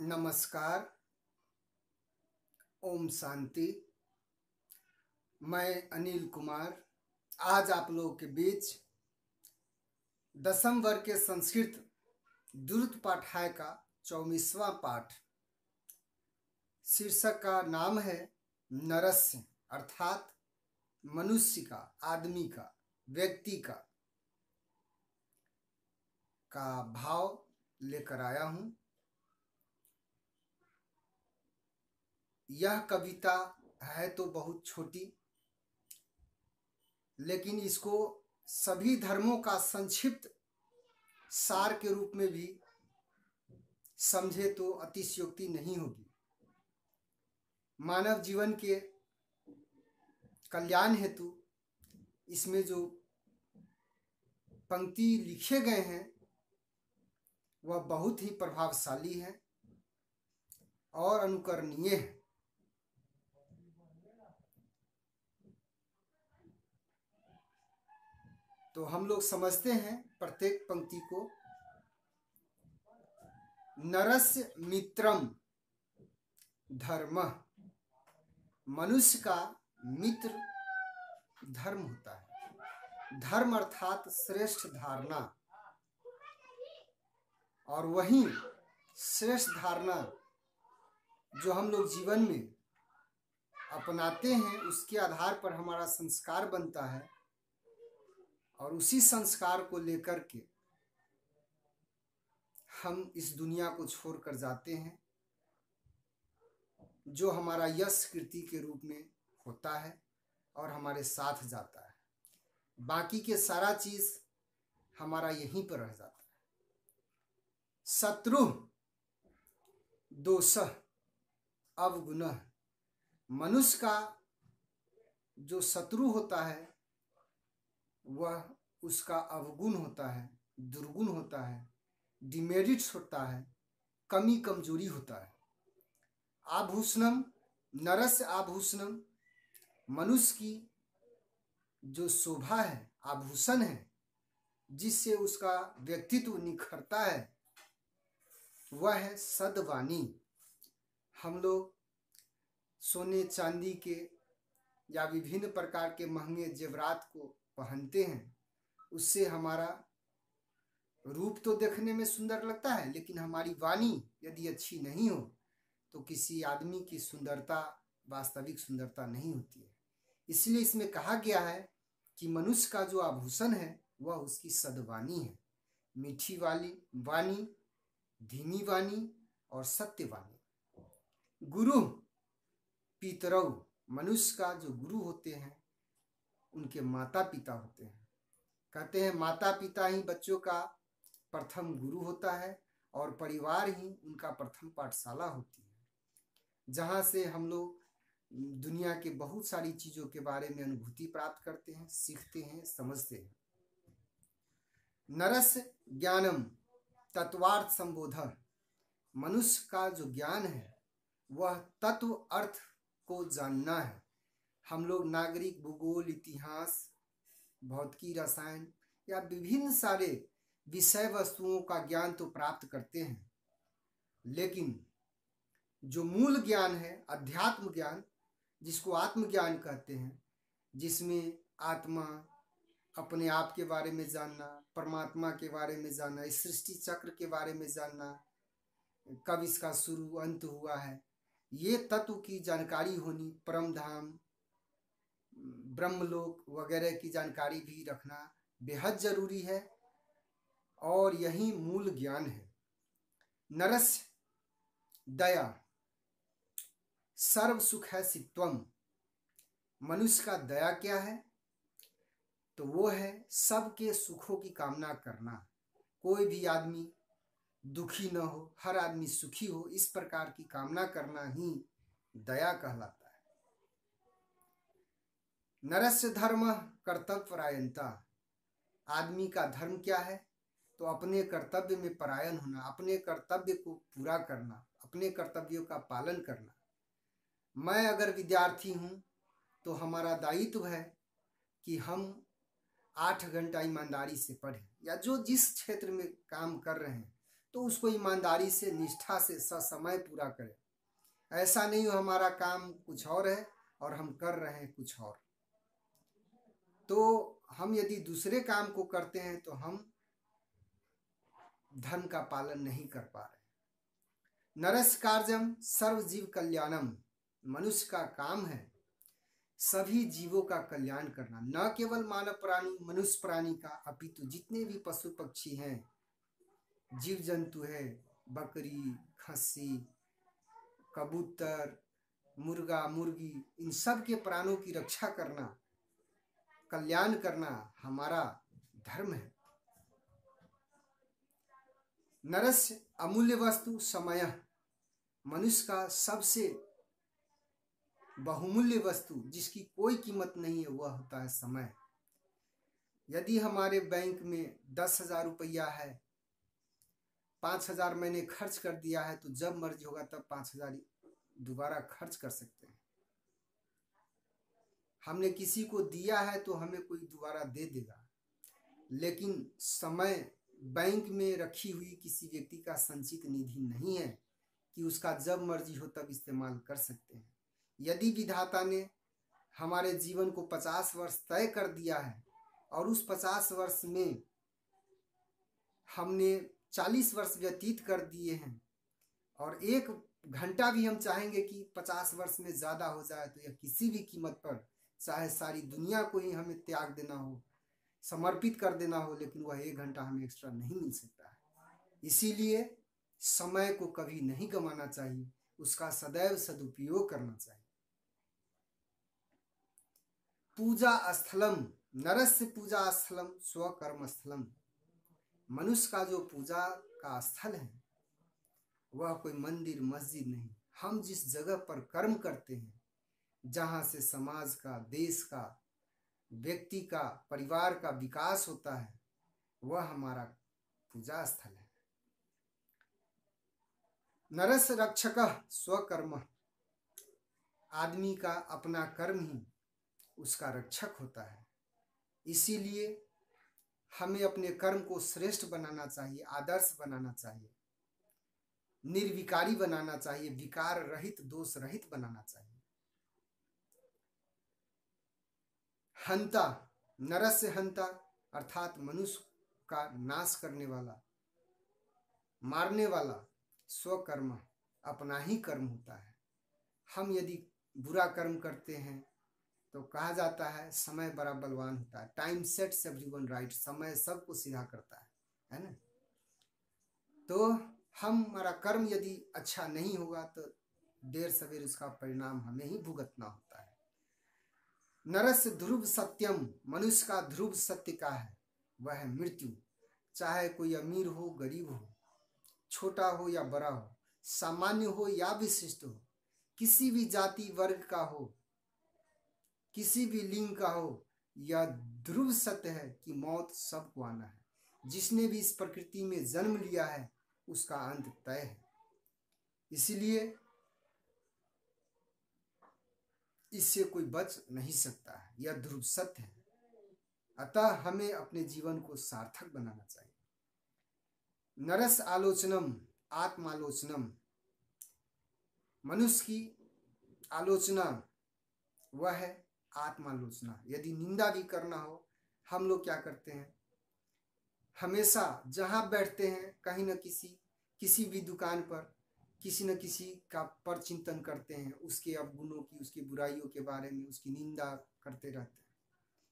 नमस्कार। ओम शांति। मैं अनिल कुमार आज आप लोगों के बीच 10वीं वर्ग के संस्कृत द्रुत पाठाय का 24वां पाठ। शीर्षक का नाम है नरस्य, अर्थात मनुष्य का, आदमी का, व्यक्ति का भाव लेकर आया हूं। यह कविता है तो बहुत छोटी, लेकिन इसको सभी धर्मों का संक्षिप्त सार के रूप में भी समझे तो अतिशयोक्ति नहीं होगी। मानव जीवन के कल्याण हेतु इसमें जो पंक्ति लिखे गए हैं वह बहुत ही प्रभावशाली है और अनुकरणीय है। तो हम लोग समझते हैं प्रत्येक पंक्ति को। नरस्य मित्रम धर्मः, मनुष्य का मित्र धर्म होता है। धर्म अर्थात श्रेष्ठ धारणा, और वही श्रेष्ठ धारणा जो हम लोग जीवन में अपनाते हैं उसके आधार पर हमारा संस्कार बनता है, और उसी संस्कार को लेकर के हम इस दुनिया को छोड़कर जाते हैं, जो हमारा यश कीर्ति के रूप में होता है और हमारे साथ जाता है। बाकी के सारा चीज हमारा यहीं पर रह जाता है। शत्रु दोषः अवगुणः, मनुष्य का जो शत्रु होता है वह उसका अवगुण होता है, दुर्गुण होता है, डिमेरिट्स होता है, कमी कमजोरी होता है। आभूषणम नरस्य आभूषणम, मनुष्य की जो शोभा है, आभूषण है, जिससे उसका व्यक्तित्व निखरता है, वह है सद्वाणी। हम लोग सोने चांदी के या विभिन्न प्रकार के महंगे जेवरात को पहनते हैं, उससे हमारा रूप तो देखने में सुंदर लगता है, लेकिन हमारी वाणी यदि अच्छी नहीं हो तो किसी आदमी की सुंदरता वास्तविक सुंदरता नहीं होती है। इसलिए इसमें कहा गया है कि मनुष्य का जो आभूषण है वह उसकी सद्वाणी है। मीठी वाली वाणी, धीमी वाणी और सत्यवाणी। गुरु पितरौ, मनुष्य का जो गुरु होते हैं उनके माता पिता होते हैं। कहते हैं माता पिता ही बच्चों का प्रथम गुरु होता है और परिवार ही उनका प्रथम पाठशाला होती है, जहाँ से हम लोग दुनिया के बहुत सारी चीजों के बारे में अनुभूति प्राप्त करते हैं, सीखते हैं, समझते हैं। नरस्य ज्ञानम तत्वार्थ संबोधः, मनुष्य का जो ज्ञान है वह तत्व अर्थ को जानना है। हम लोग नागरिक, भूगोल, इतिहास, भौतिकी, रसायन या विभिन्न सारे विषय वस्तुओं का ज्ञान तो प्राप्त करते हैं, लेकिन जो मूल ज्ञान है, अध्यात्म ज्ञान, जिसको आत्मज्ञान कहते हैं, जिसमें आत्मा, अपने आप के बारे में जानना, परमात्मा के बारे में जानना, इस सृष्टि चक्र के बारे में जानना, कब इसका शुरू अंत हुआ है, ये तत्व की जानकारी होनी, परम धाम, ब्रह्मलोक वगैरह की जानकारी भी रखना बेहद जरूरी है, और यही मूल ज्ञान है। नरस्य दया, सर्व सुख है सित्वम, मनुष्य का दया क्या है? तो वो है सबके सुखों की कामना करना। कोई भी आदमी दुखी न हो, हर आदमी सुखी हो, इस प्रकार की कामना करना ही दया कहलाता है। नरस्य धर्म कर्तव्य परायणता, आदमी का धर्म क्या है? तो अपने कर्तव्य में परायण होना, अपने कर्तव्य को पूरा करना, अपने कर्तव्यों का पालन करना। मैं अगर विद्यार्थी हूं तो हमारा दायित्व है कि हम 8 घंटा ईमानदारी से पढ़ें, या जो जिस क्षेत्र में काम कर रहे हैं तो उसको ईमानदारी से, निष्ठा से, ससमय पूरा करें। ऐसा नहीं हो हमारा काम कुछ और है और हम कर रहे हैं कुछ और। तो हम यदि दूसरे काम को करते हैं तो हम धर्म का पालन नहीं कर पा रहे। नरस कार्यम सर्वजीव कल्याणम, मनुष्य का काम है सभी जीवों का कल्याण करना, न केवल मानव प्राणी, मनुष्य प्राणी का, अपितु जितने भी पशु पक्षी हैं, जीव जंतु है, बकरी, खस्सी, कबूतर, मुर्गा, मुर्गी, इन सब के प्राणों की रक्षा करना, कल्याण करना हमारा धर्म है। नरस्य अमूल्य वस्तु समय, मनुष्य का सबसे बहुमूल्य वस्तु जिसकी कोई कीमत नहीं है वह होता है समय। यदि हमारे बैंक में 10,000 रुपया है, 5,000 मैंने खर्च कर दिया है, तो जब मर्जी होगा तब 5,000 दोबारा खर्च कर सकते हैं। हमने किसी को दिया है तो हमें कोई दोबारा दे देगा, लेकिन समय बैंक में रखी हुई किसी व्यक्ति का संचित निधि नहीं है कि उसका जब मर्जी हो तब इस्तेमाल कर सकते हैं। यदि विधाता ने हमारे जीवन को 50 वर्ष तय कर दिया है और उस 50 वर्ष में हमने 40 वर्ष व्यतीत कर दिए हैं और 1 घंटा भी हम चाहेंगे कि 50 वर्ष में ज़्यादा हो जाए, तो यह किसी भी कीमत पर, चाहे सारी दुनिया को ही हमें त्याग देना हो, समर्पित कर देना हो, लेकिन वह 1 घंटा हमें एक्स्ट्रा नहीं मिल सकता है। इसीलिए समय को कभी नहीं गंवाना चाहिए, उसका सदैव सदुपयोग करना चाहिए। पूजा स्थलम, नरस्य पूजा स्थलम स्वकर्म स्थलम, मनुष्य का जो पूजा का स्थल है वह कोई मंदिर मस्जिद नहीं, हम जिस जगह पर कर्म करते हैं, जहाँ से समाज का, देश का, व्यक्ति का, परिवार का विकास होता है, वह हमारा पूजा स्थल है। नरस्य रक्षकः स्वकर्म, आदमी का अपना कर्म ही उसका रक्षक होता है। इसीलिए हमें अपने कर्म को श्रेष्ठ बनाना चाहिए, आदर्श बनाना चाहिए, निर्विकारी बनाना चाहिए, विकार रहित, दोष रहित बनाना चाहिए। हंता, नरस्य हंता अर्थात मनुष्य का नाश करने वाला, मारने वाला, स्वकर्म अपना ही कर्म होता है। हम यदि बुरा कर्म करते हैं तो कहा जाता है समय बड़ा बलवान होता है, टाइम सेट्स एवरीवन राइट, समय सबको सीधा करता है ना। तो हमारा कर्म यदि अच्छा नहीं होगा तो देर सवेर उसका परिणाम हमें ही भुगतना होता है। नरस्य ध्रुव सत्यम, मनुष्य का ध्रुव सत्य का है, वह है मृत्यु। चाहे कोई अमीर हो, गरीब हो, छोटा हो या बड़ा हो, सामान्य हो या विशिष्ट हो, किसी भी जाति वर्ग का हो, किसी भी लिंग का हो, यह ध्रुव सत्य है कि मौत सबको आना है। जिसने भी इस प्रकृति में जन्म लिया है उसका अंत तय है। इसलिए इससे कोई बच नहीं सकता है, यह ध्रुव सत्य है। अतः हमें अपने जीवन को सार्थक बनाना चाहिए। नरस आलोचनम, आत्मालोचनम, मनुष्य की आलोचना वह है आत्मालोचना। यदि निंदा भी करना हो, हम लोग क्या करते हैं, हमेशा जहाँ बैठते हैं कहीं न किसी भी दुकान पर किसी न किसी का पर चिंतन करते हैं, उसके अवगुणों की, उसकी बुराइयों के बारे में उसकी निंदा करते रहते हैं।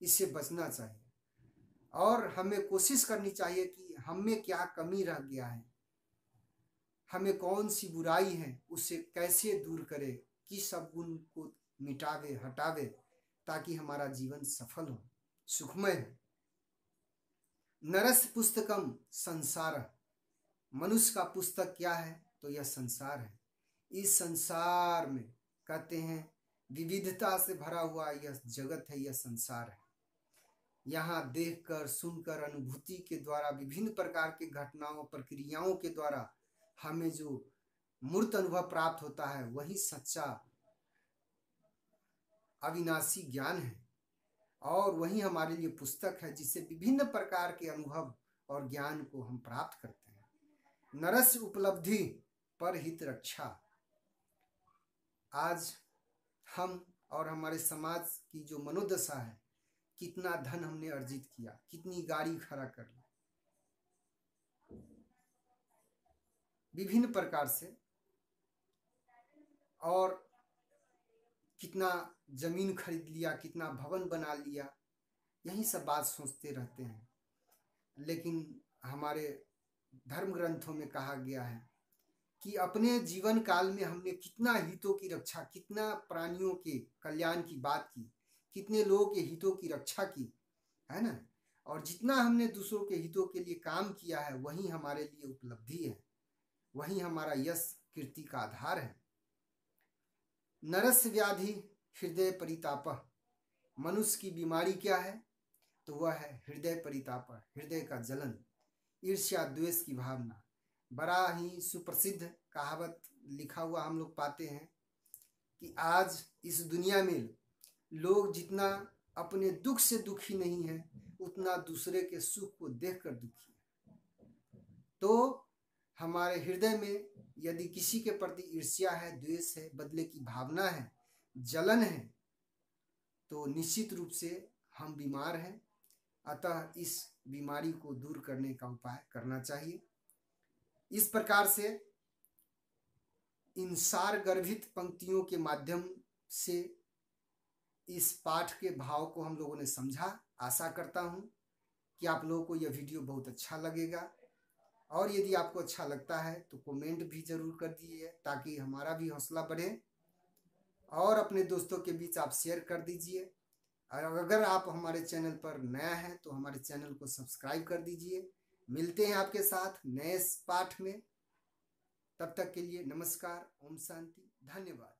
इससे बचना चाहिए और हमें कोशिश करनी चाहिए कि हम में क्या कमी रह गया है, हमें कौन सी बुराई है, उससे कैसे दूर करे, किस अवगुण को मिटावे, हटावे, ताकि हमारा जीवन सफल हो, सुखमय हो। नरस्य पुस्तकम संसार, मनुष्य का पुस्तक क्या है तो यह संसार है। इस संसार में कहते हैं विविधता से भरा हुआ यह जगत है, यह संसार है। यहाँ देखकर, सुनकर, अनुभूति के द्वारा, विभिन्न प्रकार के घटनाओं, प्रक्रियाओं के द्वारा हमें जो मूर्त अनुभव प्राप्त होता है वही सच्चा अविनाशी ज्ञान है और वही हमारे लिए पुस्तक है जिससे विभिन्न प्रकार के अनुभव और ज्ञान को हम प्राप्त करते हैं। नरस्य उपलब्धि पर हित रक्षा। आज हम और हमारे समाज की जो मनोदशा है, कितना धन हमने अर्जित किया, कितनी गाड़ी खड़ा कर ली, विभिन्न प्रकार से, और कितना जमीन खरीद लिया, कितना भवन बना लिया, यही सब बात सोचते रहते हैं। लेकिन हमारे धर्म ग्रंथों में कहा गया है कि अपने जीवन काल में हमने कितना हितों की रक्षा, कितना प्राणियों के कल्याण की बात की, कितने लोगों के हितों की रक्षा की, है ना। और जितना हमने दूसरों के हितों के लिए काम किया है, वही हमारे लिए उपलब्धि है, वही हमारा यश कीर्ति का आधार है। नरस्य व्याधि हृदय परिताप। मनुष्य की बीमारी क्या है? तो वह है हृदय परिताप, हृदय का जलन, ईर्ष्या द्वेष की भावना। बड़ा ही सुप्रसिद्ध कहावत लिखा हुआ हम लोग पाते हैं कि आज इस दुनिया में लोग जितना अपने दुख से दुखी नहीं है, उतना दूसरे के सुख को देखकर दुखी है। तो हमारे हृदय में यदि किसी के प्रति ईर्ष्या है, द्वेष है, बदले की भावना है, जलन है, तो निश्चित रूप से हम बीमार हैं। अतः इस बीमारी को दूर करने का उपाय करना चाहिए। इस प्रकार से इन सार गर्भित पंक्तियों के माध्यम से इस पाठ के भाव को हम लोगों ने समझा। आशा करता हूं कि आप लोगों को यह वीडियो बहुत अच्छा लगेगा, और यदि आपको अच्छा लगता है तो कमेंट भी जरूर कर दीजिए, ताकि हमारा भी हौसला बढ़े, और अपने दोस्तों के बीच आप शेयर कर दीजिए। और अगर आप हमारे चैनल पर नया हैं तो हमारे चैनल को सब्सक्राइब कर दीजिए। मिलते हैं आपके साथ नए पाठ में। तब तक के लिए नमस्कार, ओम शांति, धन्यवाद।